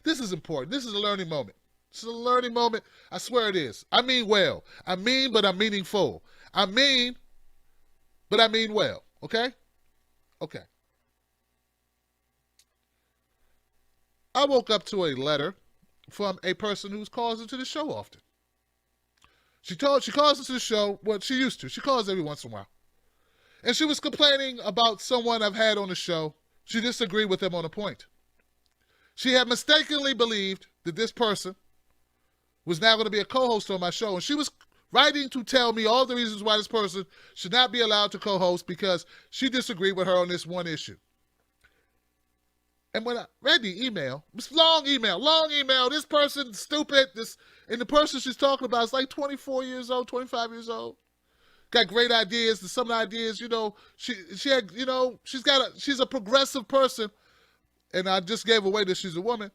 This is important. This is a learning moment. This is a learning moment. I swear it is. I mean well. I mean, but I'm meaningful. I mean, but I mean well. Okay? Okay. I woke up to a letter from a person who calls into the show often. She calls into the show. Well, she used to. She calls every once in a while. And she was complaining about someone I've had on the show. She disagreed with them on a point. She had mistakenly believed that this person was now going to be a co-host on my show. And she was writing to tell me all the reasons why this person should not be allowed to co-host because she disagreed with her on this one issue. And when I read the email, it's long email, this person's stupid, and the person she's talking about is like 24 years old, 25 years old. Got great ideas. Some of the ideas, she had, she's a progressive person. And I just gave away that she's a woman.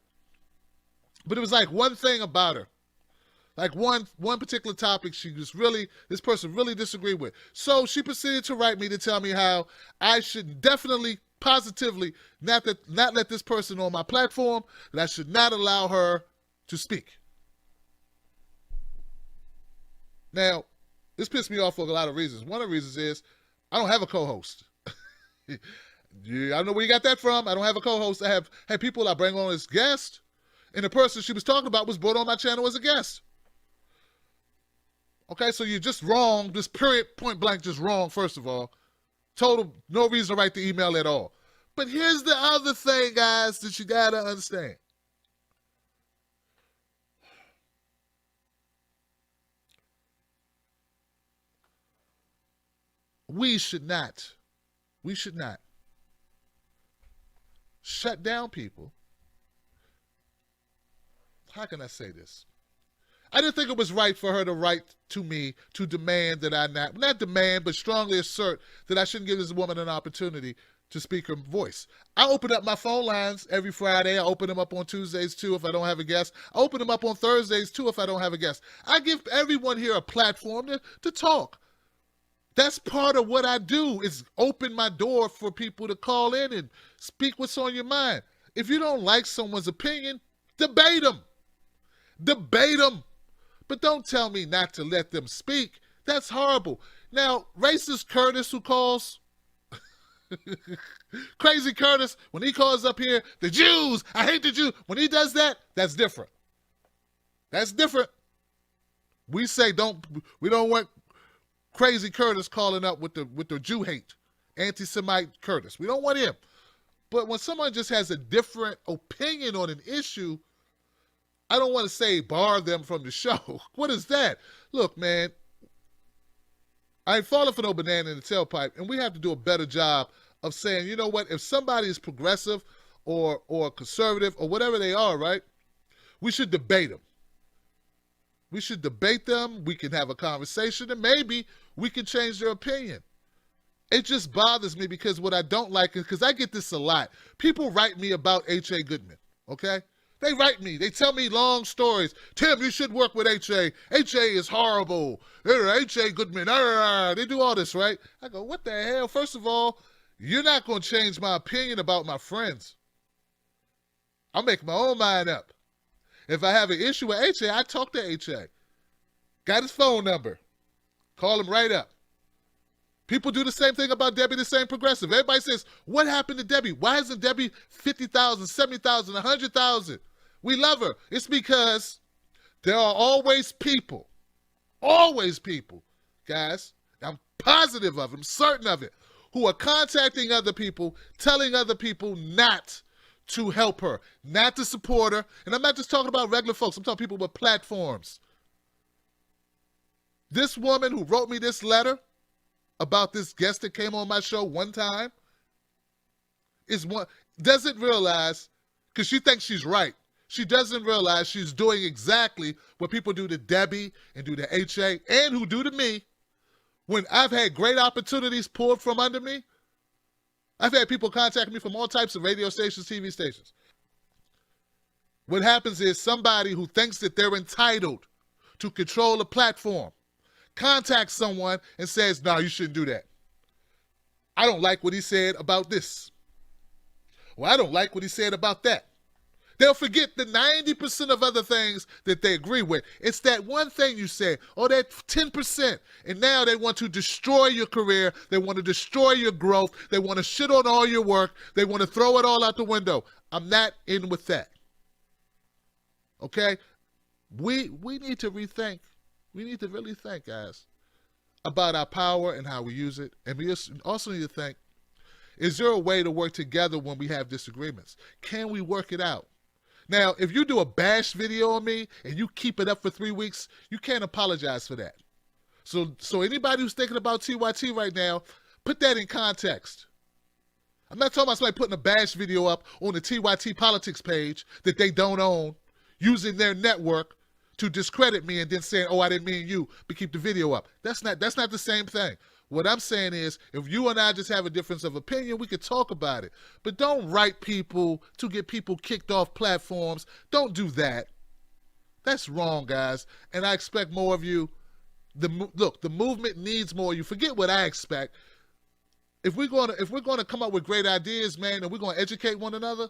But it was like one thing about her. Like one particular topic this person really disagreed with. So she proceeded to write me to tell me how I should definitely, positively not let this person on my platform, that I should not allow her to speak. Now, this pissed me off for a lot of reasons. One of the reasons is I don't have a co-host. I don't know where you got that from. I don't have a co-host. I have people I bring on as guests, and the person she was talking about was brought on my channel as a guest. Okay, so you're just wrong. This period, point blank, just wrong, first of all. Total, no reason to write the email at all. But here's the other thing, guys, that you got to understand. We should not shut down people. How can I say this? I didn't think it was right for her to write to me to demand that I not demand, but strongly assert that I shouldn't give this woman an opportunity to speak her voice. I open up my phone lines every Friday. I open them up on Tuesdays too if I don't have a guest. I open them up on Thursdays too if I don't have a guest. I give everyone here a platform to talk. That's part of what I do, is open my door for people to call in and speak what's on your mind. If you don't like someone's opinion, debate them. Debate them. But don't tell me not to let them speak. That's horrible. Now, racist Curtis who calls, Crazy Curtis, when he calls up here, the Jews, I hate the Jews. When he does that, that's different. That's different. We don't want Crazy Curtis calling up with the Jew hate, anti-Semite Curtis. We don't want him. But when someone just has a different opinion on an issue, I don't want to say bar them from the show. What is that? Look, man, I ain't falling for no banana in the tailpipe, and we have to do a better job of saying, you know what, if somebody is progressive or conservative or whatever they are, right, we should debate them. We should debate them. We can have a conversation, and maybe we can change their opinion. It just bothers me because what I don't like is, because I get this a lot. People write me about H.A. Goodman, okay? They write me. They tell me long stories. Tim, you should work with H.A. H.A. is horrible. H.A. Goodman. They do all this, right? I go, what the hell? First of all, you're not going to change my opinion about my friends. I'll make my own mind up. If I have an issue with H.A., I talk to H.A. Got his phone number. Call him right up. People do the same thing about Debbie, the same progressive. Everybody says, what happened to Debbie? Why isn't Debbie 50,000, 70,000, 100,000? We love her. It's because there are always people, guys, I'm positive of it, I'm certain of it, who are contacting other people, telling other people not to help her, not to support her. And I'm not just talking about regular folks. I'm talking people with platforms. This woman who wrote me this letter about this guest that came on my show one time doesn't realize, because she thinks she's right, she doesn't realize she's doing exactly what people do to Debbie and do to H.A. and who do to me when I've had great opportunities pulled from under me. I've had people contact me from all types of radio stations, TV stations. What happens is somebody who thinks that they're entitled to control a platform contacts someone and says, no, you shouldn't do that. I don't like what he said about this. Well, I don't like what he said about that. They'll forget the 90% of other things that they agree with. It's that one thing you said, or that 10%. And now they want to destroy your career. They want to destroy your growth. They want to shit on all your work. They want to throw it all out the window. I'm not in with that. Okay? We need to rethink. We need to really think, guys, about our power and how we use it. And we also need to think, is there a way to work together when we have disagreements? Can we work it out? Now, if you do a bash video on me and you keep it up for 3 weeks, you can't apologize for that. So anybody who's thinking about TYT right now, put that in context. I'm not talking about somebody putting a bash video up on the TYT politics page that they don't own, using their network to discredit me and then saying, oh, I didn't mean you, but keep the video up. That's not the same thing. What I'm saying is, if you and I just have a difference of opinion, we could talk about it. But don't write people to get people kicked off platforms. Don't do that. That's wrong, guys. And I expect more of you. Look, the movement needs more of you. Forget what I expect. If we're gonna come up with great ideas, man, and we're gonna educate one another,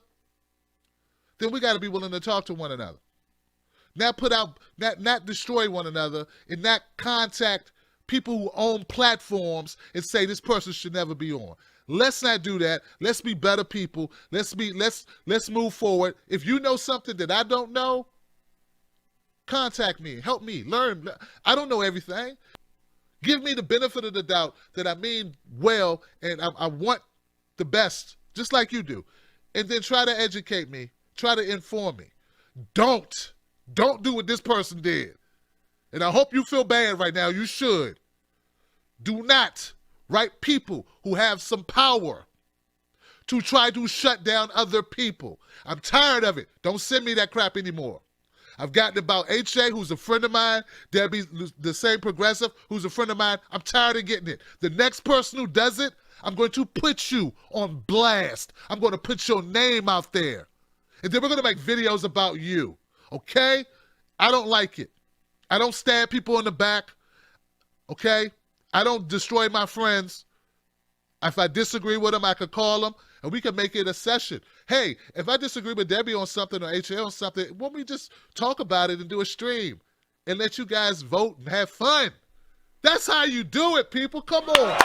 then we got to be willing to talk to one another. Not destroy one another, and not contact people who own platforms and say this person should never be on. Let's not do that. Let's be better people. Let's move forward. If you know something that I don't know, contact me. Help me learn. I don't know everything. Give me the benefit of the doubt that I mean well and I want the best, just like you do. And then try to educate me. Try to inform me. Don't do what this person did. And I hope you feel bad right now. You should. Do not write people who have some power to try to shut down other people. I'm tired of it. Don't send me that crap anymore. I've gotten about H.A., who's a friend of mine, Debbie, the same progressive, who's a friend of mine. I'm tired of getting it. The next person who does it, I'm going to put you on blast. I'm going to put your name out there. And then we're going to make videos about you. Okay? I don't like it. I don't stab people in the back, okay? I don't destroy my friends. If I disagree with them, I could call them, and we can make it a session. Hey, if I disagree with Debbie on something or HA on something, why don't we just talk about it and do a stream and let you guys vote and have fun? That's how you do it, people. Come on.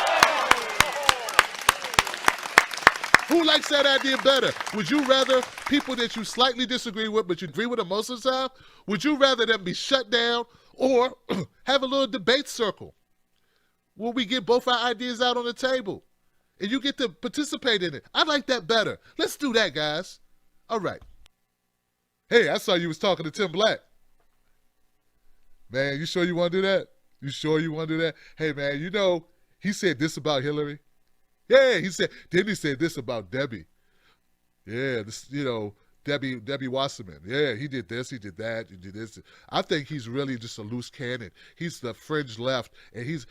Who likes that idea better? Would you rather people that you slightly disagree with, but you agree with them most of the time? Would you rather them be shut down or have a little debate circle where we get both our ideas out on the table and you get to participate in it? I like that better. Let's do that, guys. All right. Hey, I saw you was talking to Tim Black. Man, you sure you want to do that? You sure you want to do that? Hey, man, you know, he said this about Hillary. Yeah, he said this about Debbie. Yeah, this, you know, Debbie Wasserman. Yeah, he did this, he did that, he did this. I think he's really just a loose cannon. He's the fringe left, and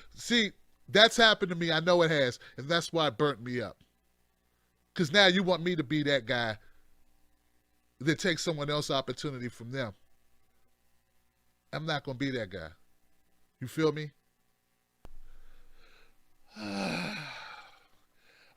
that's happened to me. I know it has, and that's why it burnt me up. Because now you want me to be that guy that takes someone else's opportunity from them. I'm not going to be that guy. You feel me?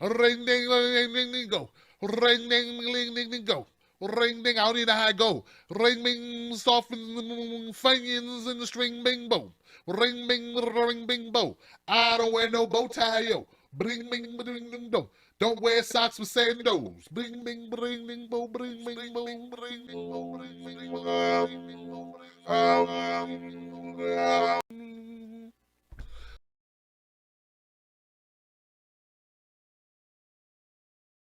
Ring ding ding ding ding go. Ring ding ding ding ding go. Ring ding, I don't know how I go. Ring bing softens fingers in the string bing boom. Ring bing bow. I don't wear no bow tie yo. Bring bing bring ding do. Don't wear socks with sandals. Bring bing bring ding bow. Bring bing bow. Bring bing bow. Bring bing bow.